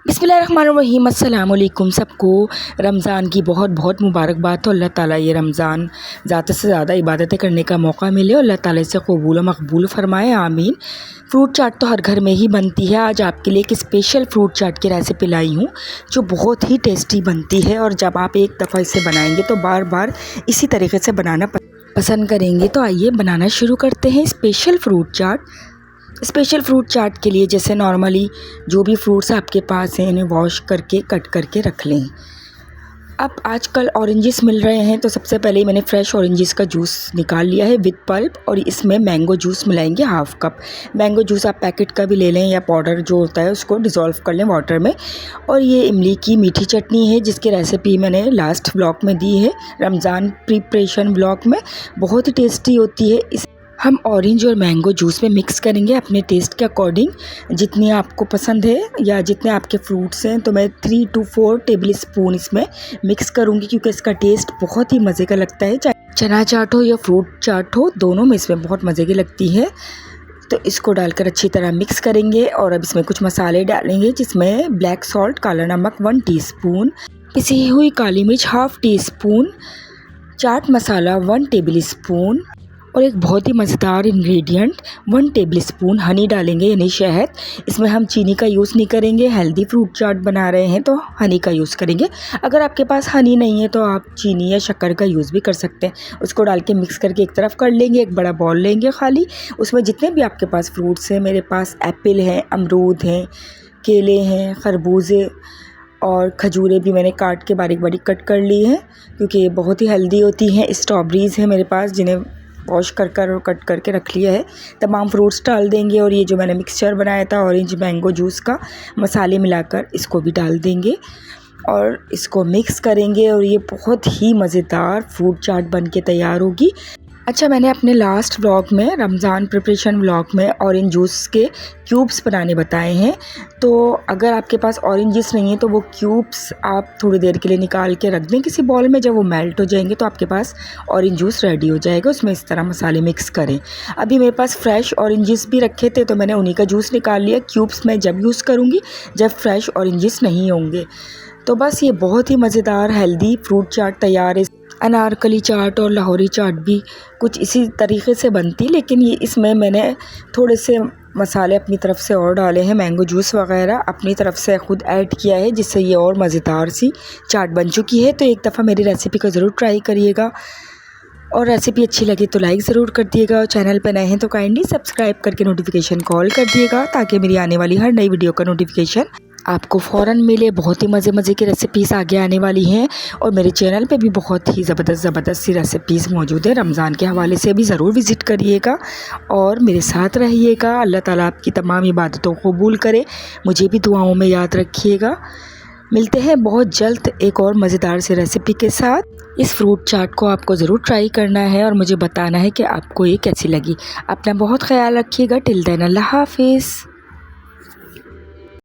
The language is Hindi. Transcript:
बिस्मिल्लाहिर्रहमानिर्रहीम, अस्सलाम वालेकुम सबको। रमज़ान की बहुत बहुत मुबारकबाद। तो अल्लाह ताला ये रमज़ान ज़्यादा से ज़्यादा इबादतें करने का मौका मिले और अल्लाह ताला इसे कबूल व मकबूल फ़रमाए, आमीन। फ़्रूट चाट तो हर घर में ही बनती है। आज आपके लिए एक स्पेशल फ़्रूट चाट की रेसिपी लाई हूँ जो बहुत ही टेस्टी बनती है और जब आप एक दफ़ा इसे बनाएंगे तो बार बार इसी तरीके से बनाना पसंद करेंगे। तो आइए बनाना शुरू करते हैं स्पेशल फ़्रूट चाट। स्पेशल फ़्रूट चाट के लिए जैसे नॉर्मली जो भी फ्रूट्स आपके पास हैं इन्हें वॉश करके कट करके रख लें। अब आजकल ऑरेंजेस मिल रहे हैं तो सबसे पहले मैंने फ़्रेश ऑरेंजेस का जूस निकाल लिया है विद पल्प और इसमें मैंगो जूस मिलाएंगे हाफ़ कप। मैंगो जूस आप पैकेट का भी ले लें या पाउडर जो होता है उसको डिज़ोल्व कर लें वाटर में। और ये इमली की मीठी चटनी है जिसकी रेसिपी मैंने लास्ट ब्लॉग में दी है, रमज़ान प्रिपरेशन ब्लॉग में। बहुत ही टेस्टी होती है। हम ऑरेंज और मैंगो जूस में मिक्स करेंगे अपने टेस्ट के अकॉर्डिंग, जितनी आपको पसंद है या जितने आपके फ्रूट्स हैं। तो मैं 3 to 4 टेबल स्पून इसमें मिक्स करूँगी क्योंकि इसका टेस्ट बहुत ही मज़े का लगता है। चाहे चना चाट हो या फ्रूट चाट हो, दोनों में इसमें बहुत मज़े की लगती है। तो इसको डालकर अच्छी तरह मिक्स करेंगे और अब इसमें कुछ मसाले डालेंगे जिसमें ब्लैक सॉल्ट काला नमक 1 टीस्पून, पिसी हुई काली मिर्च 1/2 teaspoon, chaat masala 1 table spoon और एक बहुत ही मज़ेदार इंग्रेडिएंट 1 टेबल स्पून हनी डालेंगे, यानी शहद। इसमें हम चीनी का यूज़ नहीं करेंगे, हेल्दी फ्रूट चाट बना रहे हैं तो हनी का यूज़ करेंगे। अगर आपके पास हनी नहीं है तो आप चीनी या शक्कर का यूज़ भी कर सकते हैं। उसको डाल के मिक्स करके एक तरफ कर लेंगे। एक बड़ा बाउल लेंगे खाली, उसमें जितने भी आपके पास फ्रूट्स हैं, मेरे पास एप्पल हैं, अमरूद हैं, केले हैं, खरबूजे और खजूरें भी मैंने काट के बारीक बारीक कट कर ली हैं क्योंकि ये बहुत ही हेल्दी होती हैं। स्ट्रॉबेरीज़ हैं मेरे पास जिन्हें वॉश कर और कट करके रख लिया है। तमाम फ्रूट्स डाल देंगे और ये जो मैंने मिक्सचर बनाया था ऑरेंज मैंगो जूस का, मसाले मिलाकर इसको भी डाल देंगे और इसको मिक्स करेंगे और ये बहुत ही मज़ेदार फ्रूट चाट बन के तैयार होगी। अच्छा, मैंने अपने लास्ट व्लॉग में, रमज़ान प्रिपरेशन व्लॉग में, ऑरेंज जूस के क्यूब्स बनाने बताए हैं। तो अगर आपके पास ऑरेंज जूस नहीं है तो वो क्यूब्स आप थोड़ी देर के लिए निकाल के रख दें किसी बॉल में। जब वो मेल्ट हो जाएंगे तो आपके पास ऑरेंज जूस रेडी हो जाएगा। उसमें इस तरह मसाले मिक्स करें। अभी मेरे पास फ्रेश ऑरेंज जूस भी रखे थे तो मैंने उन्हीं का जूस निकाल लिया। क्यूब्स मैं जब यूज़ करूँगी जब फ्रेश ऑरेंज जूस नहीं होंगे। तो बस ये बहुत ही मज़ेदार हेल्दी फ्रूट चाट तैयार है। अनारकली चाट और लाहौरी चाट भी कुछ इसी तरीके से बनती, लेकिन ये इसमें मैंने थोड़े से मसाले अपनी तरफ से और डाले हैं, मैंगो जूस वगैरह अपनी तरफ से खुद ऐड किया है जिससे ये और मज़ेदार सी चाट बन चुकी है। तो एक दफ़ा मेरी रेसिपी को ज़रूर ट्राई करिएगा और रेसिपी अच्छी लगे तो लाइक ज़रूर कर दिएगा और चैनल पर नए हैं तो काइंडली सब्सक्राइब करके नोटिफिकेशन कॉल कर दिएगा ताकि मेरी आने वाली हर नई वीडियो का नोटिफिकेशन आपको फ़ौरन मिले। बहुत ही मज़े की रेसिपीज़ आगे आने वाली हैं और मेरे चैनल पे भी बहुत ही ज़बरदस्त सी रेसिपीज़ मौजूद है। रमज़ान के हवाले से भी ज़रूर विज़िट करिएगा और मेरे साथ रहिएगा। अल्लाह ताला आपकी तमाम इबादतों को कबूल करे, मुझे भी दुआओं में याद रखिएगा। मिलते हैं बहुत जल्द एक और मज़ेदार सी रेसिपी के साथ। इस फ्रूट चाट को आपको ज़रूर ट्राई करना है और मुझे बताना है कि आपको ये कैसी लगी। अपना बहुत ख्याल रखिएगा। टिल देन अल्लाह हाफिज़।